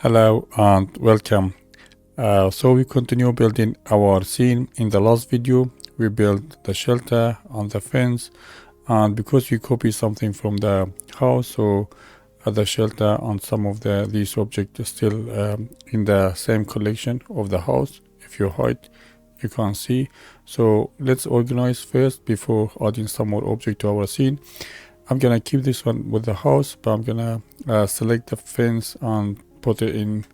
Hello and welcome. So we continue building our scene. In the last video we built the shelter and the fence, and because we copy something from the house, so the shelter and some of these objects are still in the same collection of the house. If you hide, you can't see. So let's organize first before adding some more object to our scene. I'm gonna keep this one with the house, but I'm gonna select the fence and put it in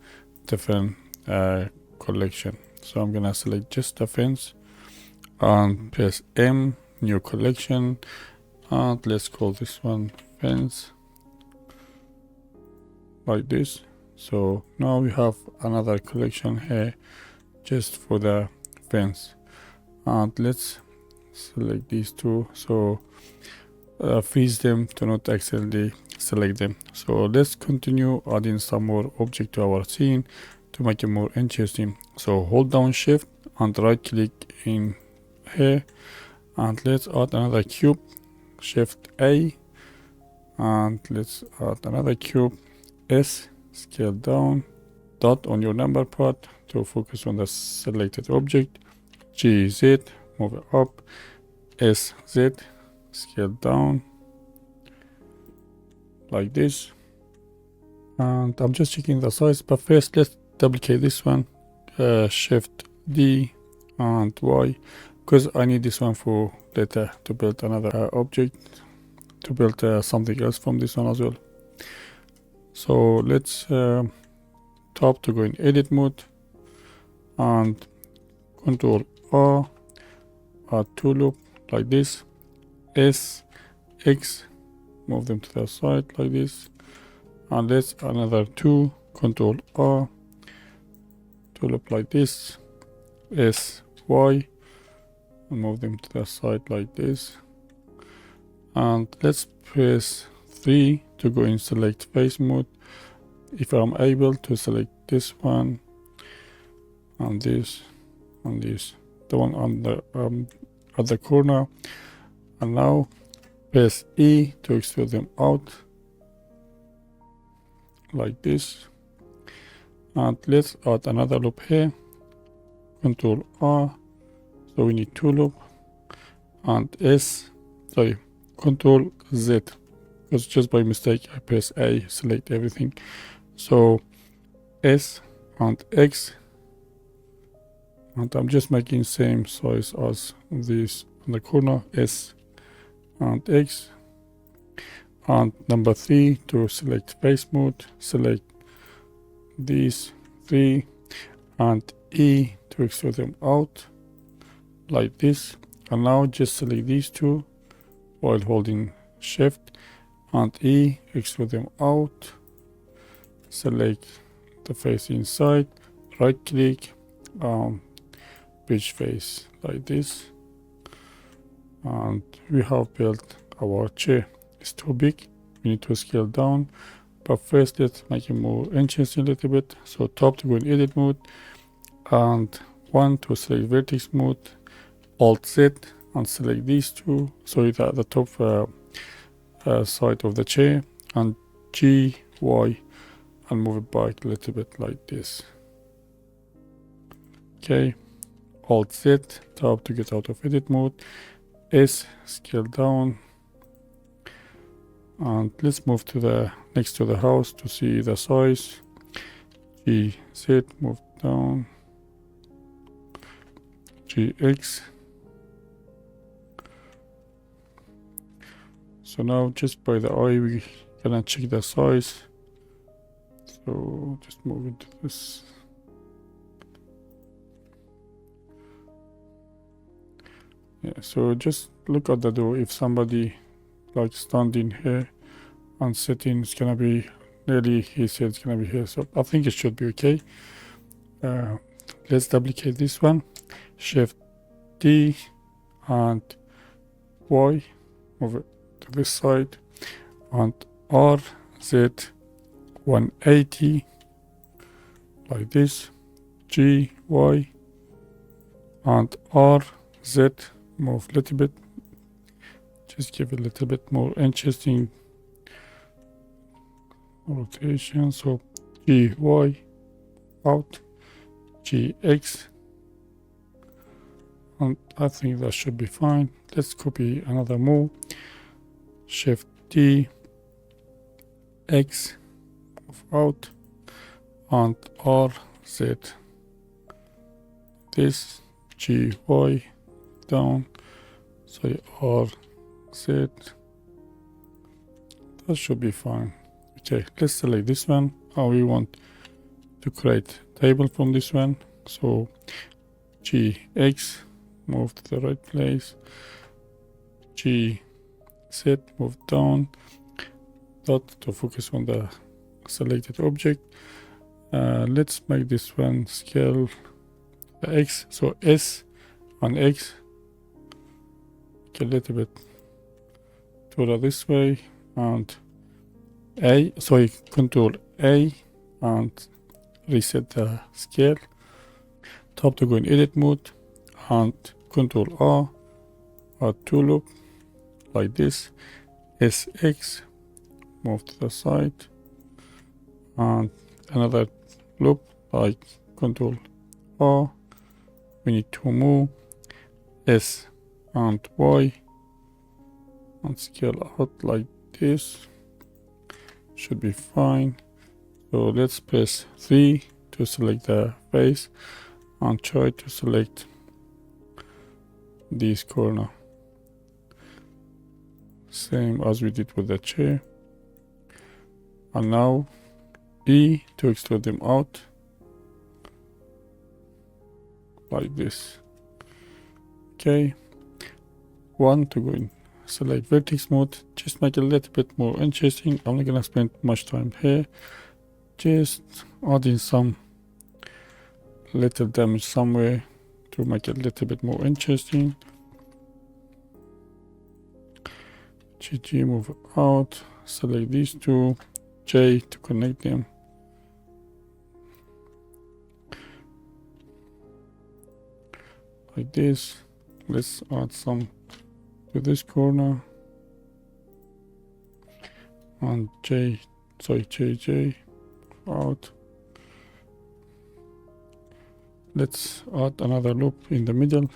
different collection. So I'm gonna select just the fence and press M, new collection, and let's call this one fence, like this. So now we have another collection here just for the fence, and let's select these two, so freeze them to not accidentally select them. So let's continue adding some more object to our scene to make it more interesting. So hold down shift and right click in here, and let's add another cube. Shift A, and let's add another cube. S, scale down, dot on your number pad to focus on the selected object. G, Z, move it up. S, Z, scale down like this, and I'm just checking the size, but first let's duplicate this one. Shift D and Y, because I need this one for later to build another object, to build something else from this one as well. So let's tap to go in edit mode and Control R, add two loop like this. S, X, move them to the side like this, and let's another two. Control R, two loop like this. S, Y, and move them to the side like this, and let's press 3 to go in select face mode. If I'm able to select this one and this and this, the one on the at the corner, and now press E to extrude them out like this, and let's add another loop here. Control R, so we need two loop, and Control Z, because just by mistake I press A, select everything. So S and X, and I'm just making same size as this on the corner. S and X, and number 3 to select face mode, select these 3, and E to extrude them out like this, and now just select these two while holding shift and E, extrude them out, select the face inside, right click, bridge face like this, and we have built our chair. It's too big, we need to scale down, but first let's make it more interesting a little bit. So top to go in edit mode, and 1 to select vertex mode, Alt Z and select these two, so it's at the top side of the chair, and G, Y, and move it back a little bit like this. Okay, Alt Z, tab to get out of edit mode, S, scale down, and let's move to the next to the house to see the size. G, Z, move down, G, X. So now just by the eye we gonna check the size, so just move into this. Yeah, so just look at the door. If somebody like standing here and sitting, it's gonna be nearly, he said it's gonna be here, so I think it should be okay. Let's duplicate this one. Shift D and Y, move it to this side, and R, Z, 180 like this. G, Y, and R, Z, move a little bit, just give it a little bit more interesting rotation. So GY out, GX, and I think that should be fine. Let's copy another move. Shift D, X, move out, and R, Z. This GY down, sorry, R, Z. That should be fine. Okay, let's select this one. How we want to create table from this one. So GX, move to the right place. G, Z, move down. Dot to focus on the selected object. Let's make this one scale X. So S on X. Okay, a little bit to this way, and A. Sorry, Control A and reset the scale. Top to go in edit mode, and Control R, add two loop like this. SX, move to the side, and another loop like Control R. We need to move S and Y and scale out like this. Should be fine. So let's press 3 to select the face and try to select this corner, same as we did with the chair. And now E to extrude them out like this. Okay, 1 to go in select vertex mode, just make it a little bit more interesting. I'm not gonna spend much time here, just adding some little damage somewhere to make it a little bit more interesting. GG, move out, select these two, J to connect them. Like this. Let's add some to this corner. And JJ out. Let's add another loop in the middle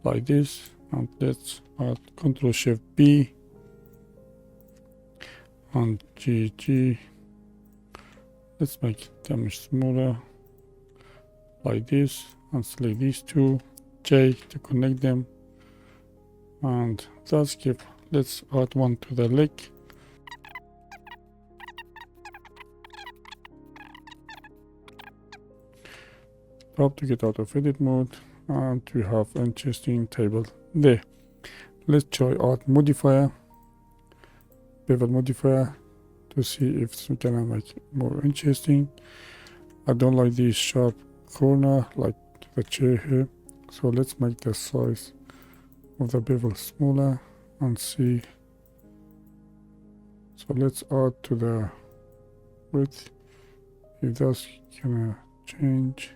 like this, and let's add Ctrl Shift B and GG. Let's make damage smaller like this, and select these two, J to connect them, and that's skip. Let's add one to the leg. Tap to get out of edit mode, and we have interesting table there. Let's try add modifier, bevel modifier, to see if it's gonna make it more interesting. I don't like this sharp corner like the chair here, so let's make the size of the bevel smaller and see. So let's add to the width, if that's gonna change.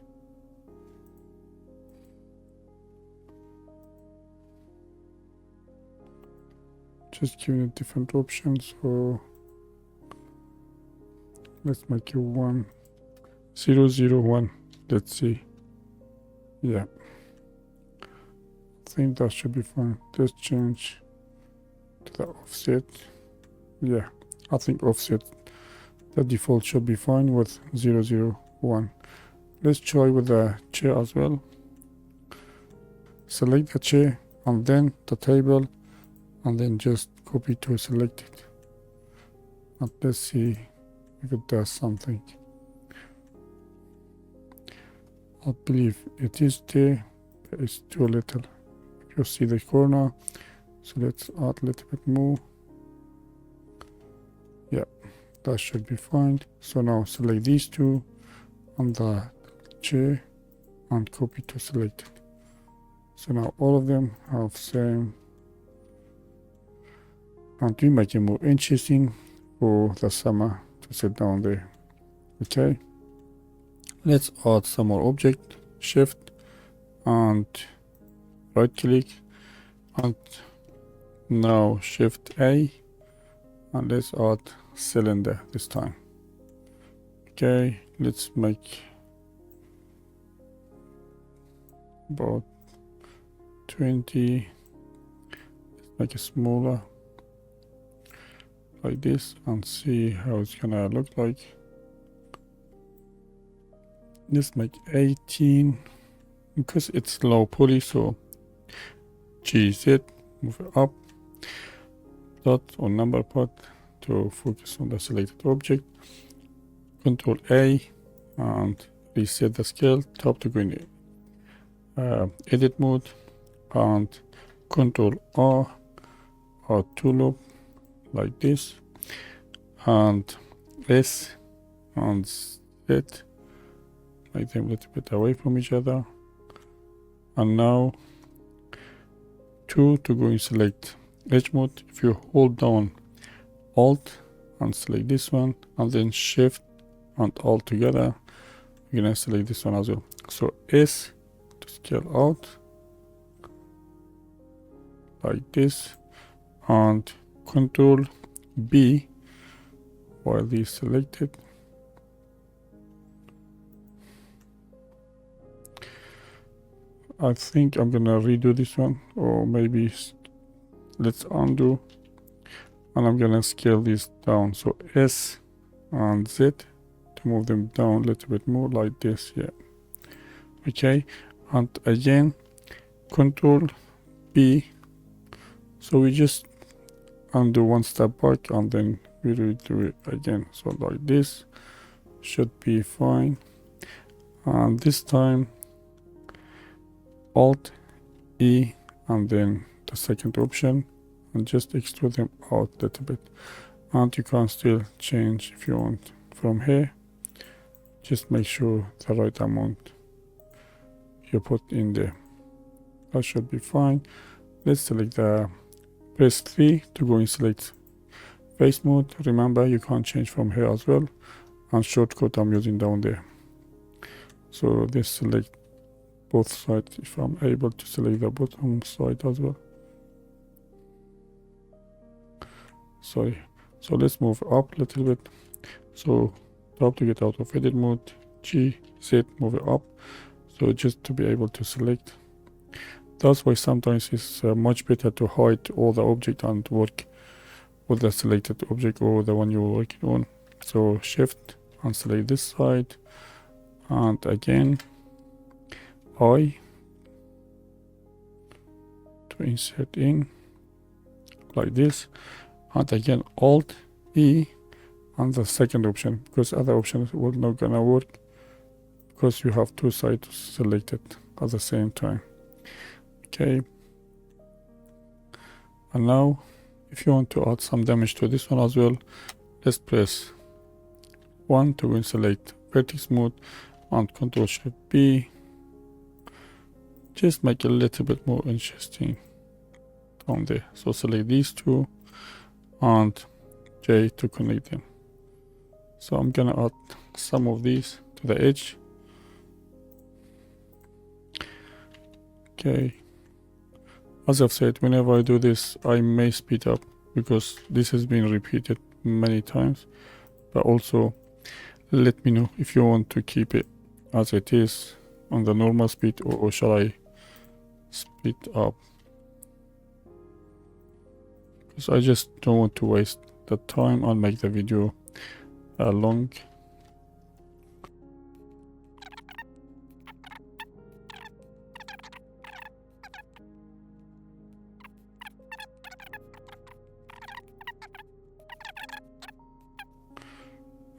Just giving it different options. So let's make it 1,0,0,1. Let's see. Yeah, I think that should be fine. Let's change to the offset. Yeah, I think offset, the default should be fine with 0,0,1. Let's try with the chair as well. Select the chair and then the table, and then just copy to select it. And let's see if it does something. I believe it is there, but it's too little. You see the corner, so let's add a little bit more. Yeah, that should be fine. So now select these two on the chair and copy to select it. So now all of them have same, and we make it more interesting for the summer to sit down there. Okay, let's add some more object. Shift and right click, and now Shift A, and let's add cylinder this time. Okay, let's make about 20. Let's make it smaller like this and see how it's gonna look like. Let's make 18 because it's low poly, so GZ, move it up, dot or number pad to focus on the selected object. Control A and reset the scale, top to go in edit mode, and Control R or two loop like this, and S and Z, make them a little bit away from each other. And now 2 to go and select edge mode. If you hold down Alt and select this one, and then Shift and Alt together, you're gonna select this one as well. So S to scale out like this, and Control B while these selected. I think I'm gonna redo this one, or maybe let's undo, and I'm gonna scale this down. So S and Z to move them down a little bit more like this. Yeah. Okay, and again Control B. So we just undo one step back and then we redo it again. So like this should be fine. And this time Alt E and then the second option, and just extrude them out a little bit. And you can still change if you want from here. Just make sure the right amount you put in there. That should be fine. Let's select the press 3 to go and select face mode. Remember, you can't change from here as well, and shortcut I'm using down there. So let's select both sides if I'm able to select the bottom side as well. Sorry. So let's move up a little bit. So top to get out of edit mode, G, Z, move it up. So just to be able to select. That's why sometimes it's much better to hide all the object and work with the selected object or the one you're working on. So Shift and select this side, and again I to insert in like this, and again Alt E and the second option, because other options will not gonna work because you have two sides selected at the same time. Okay, and now if you want to add some damage to this one as well, let's press 1 to go and select vertex mode and Control Shift B. Just make it a little bit more interesting down there. So select these two and J to connect them. So I'm gonna add some of these to the edge. Okay. As I've said, whenever I do this, I may speed up because this has been repeated many times. But also, let me know if you want to keep it as it is on the normal speed, or shall I speed up? Because I just don't want to waste the time and make the video long.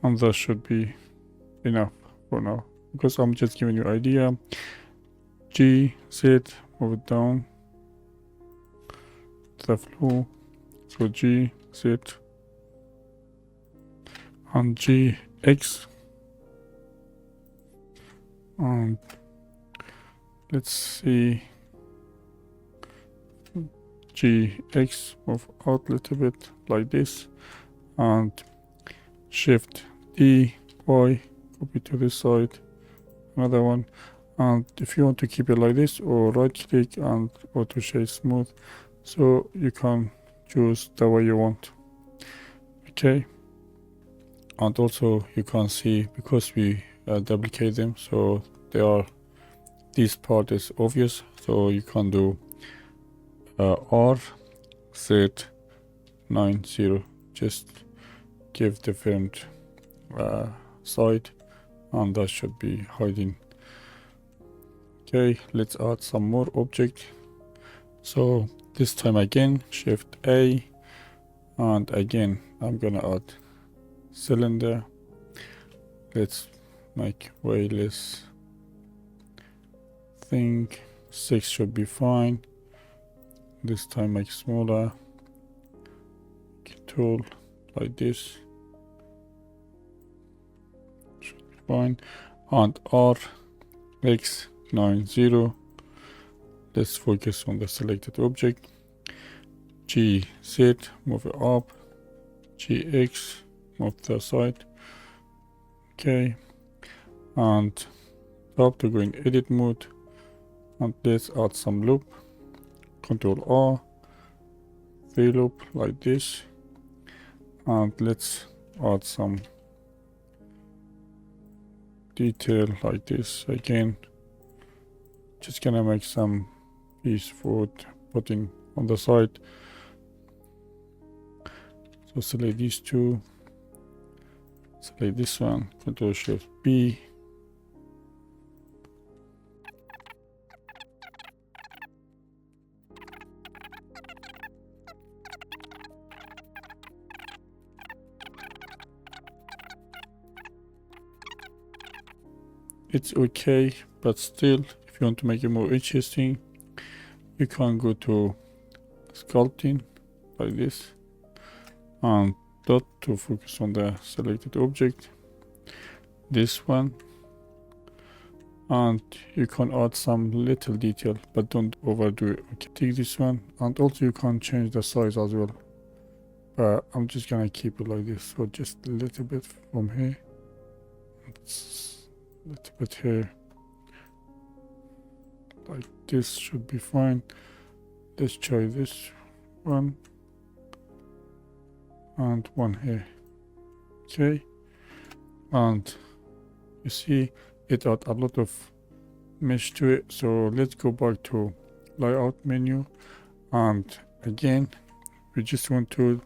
And that should be enough for now, because I'm just giving you idea. G, Z, move it down to the floor. So G, Z, and G, X, and let's see, G, X, move out a little bit like this, and Shift D, Y, copy to this side, another one. And if you want to keep it like this, or right click and auto shade smooth, so you can choose the way you want. Okay, And also you can see, because we duplicate them, so they are, this part is obvious, so you can do R Z 90, just give different side, and that should be hiding. Okay, let's add some more object. So this time again, Shift A, and again I'm gonna add cylinder. Let's make way less thing. 6 should be fine. This time make smaller. Tool like this should be fine. And R X 90. Let's focus on the selected object. G Z, move it up. G X, move to the side. Okay, and top to go in edit mode, and let's add some loop. Control R, V loop like this, and let's add some detail like this again. Just gonna make some piece for putting on the side. So select these two, select this one, Control Shift B. It's okay, but still, if you want to make it more interesting, you can go to sculpting like this, and dot to focus on the selected object, this one, and you can add some little detail, but don't overdo it. Okay, take this one, and also you can change the size as well, but I'm just gonna keep it like this. So just a little bit from here, a little bit here, like this should be fine. Let's try this one and one here. Okay, and you see it add a lot of mesh to it. So let's go back to layout menu, and again we just want to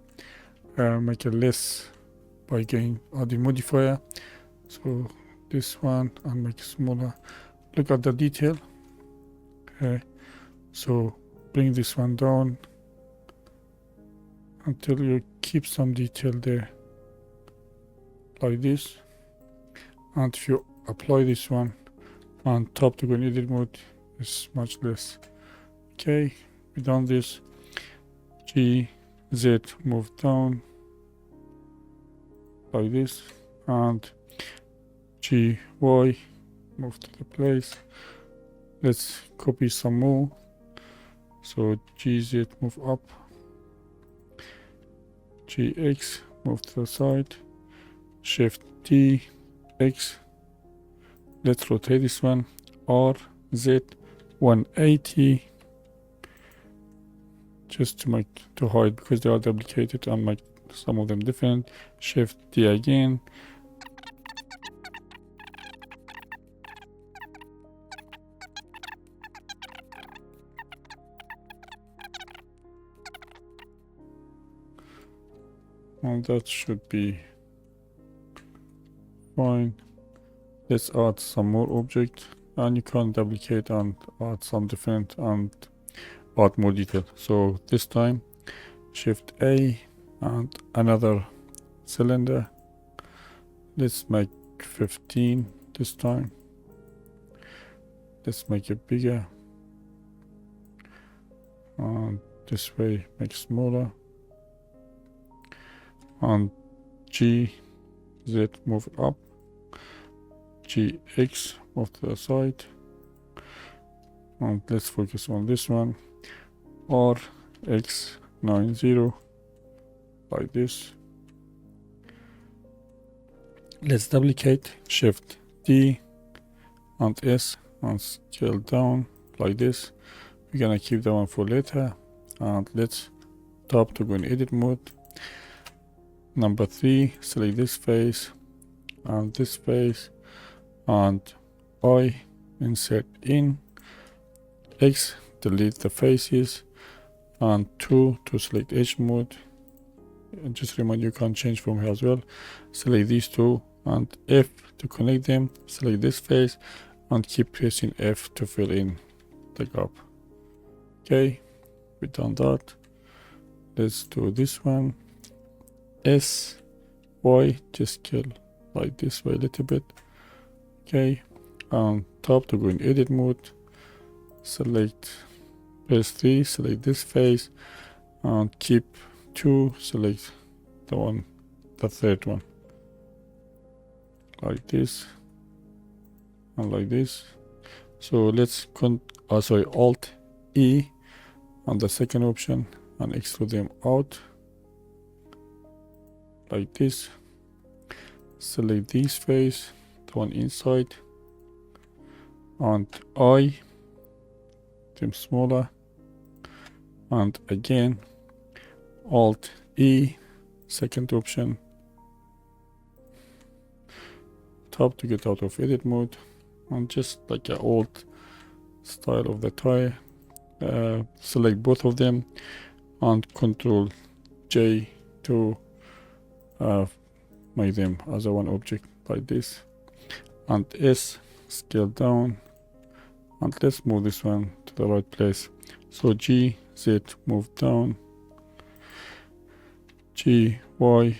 make it less by adding modifier. So this one, and make it smaller. Look at the detail. Okay, so bring this one down until you keep some detail there like this, and if you apply this one on top to go in edit mode, it's much less. Okay, we done this. G Z move down like this, and G Y move to the place. Let's copy some more. So GZ move up, GX move to the side, Shift T, X. Let's rotate this one, RZ 180, just to hide, because they are duplicated, and make some of them different. Shift D again. And that should be fine. Let's add some more object, and you can duplicate and add some different and add more detail. So this time Shift A and another cylinder. Let's make 15 this time. Let's make it bigger, and this way make smaller. And G Z move up, GX move to the side, and let's focus on this one, RX 90 like this. Let's duplicate, Shift D and S, and scale down like this. We're gonna keep that one for later, and let's top to go in edit mode. Number 3, select this face and this face, and I insert in. X, delete the faces, and 2 to select edge mode. And just remember you can change from here as well. Select these two, and F to connect them. Select this face and keep pressing F to fill in the gap. Okay, we done that. Let's do this one. S, Y, just scale like this way a little bit. Okay, and top to go in edit mode. Select, press 3, select this face, and keep 2, select the third one, like this and like this. So let's Alt E on the second option and extrude them out like this. Select this face, the one inside, and I, them smaller, and again Alt E, second option, top to get out of edit mode, and just like an old style of the tire, select both of them and Control J to make them as a one object like this, and S, scale down, and let's move this one to the right place. So G, Z, move down, G, Y,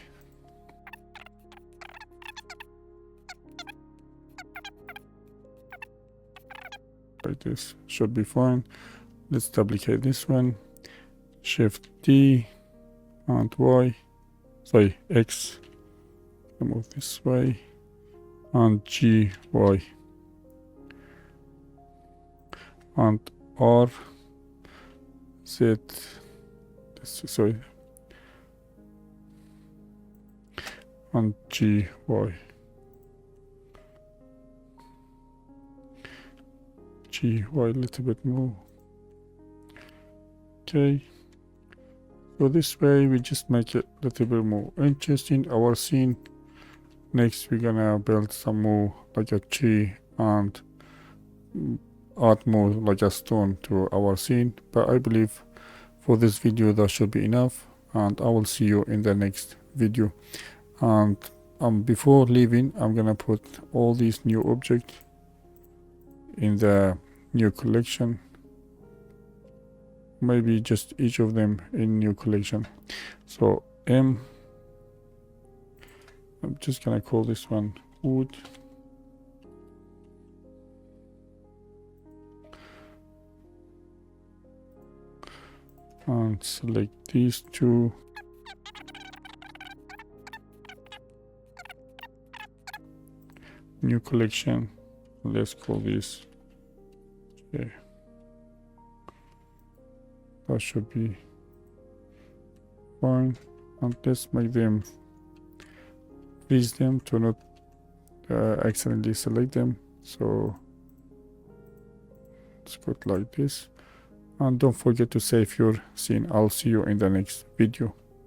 like this should be fine. Let's duplicate this one, Shift D and Y, sorry, X, move this way, and G, Y, and R, Z, sorry, and G, Y, G, Y, a little bit more. Okay, so this way we just make it a little bit more interesting, our scene. Next we're gonna build some more like a tree and add more like a stone to our scene, but I believe for this video that should be enough, and I will see you in the next video. And before leaving, I'm gonna put all these new objects in the new collection, maybe just each of them in new collection. So I'm just gonna call this one wood, and select these two, new collection, let's call this, okay, that should be fine. And let's make them, freeze them to not accidentally select them. So let's put like this, and don't forget to save your scene. I'll see you in the next video.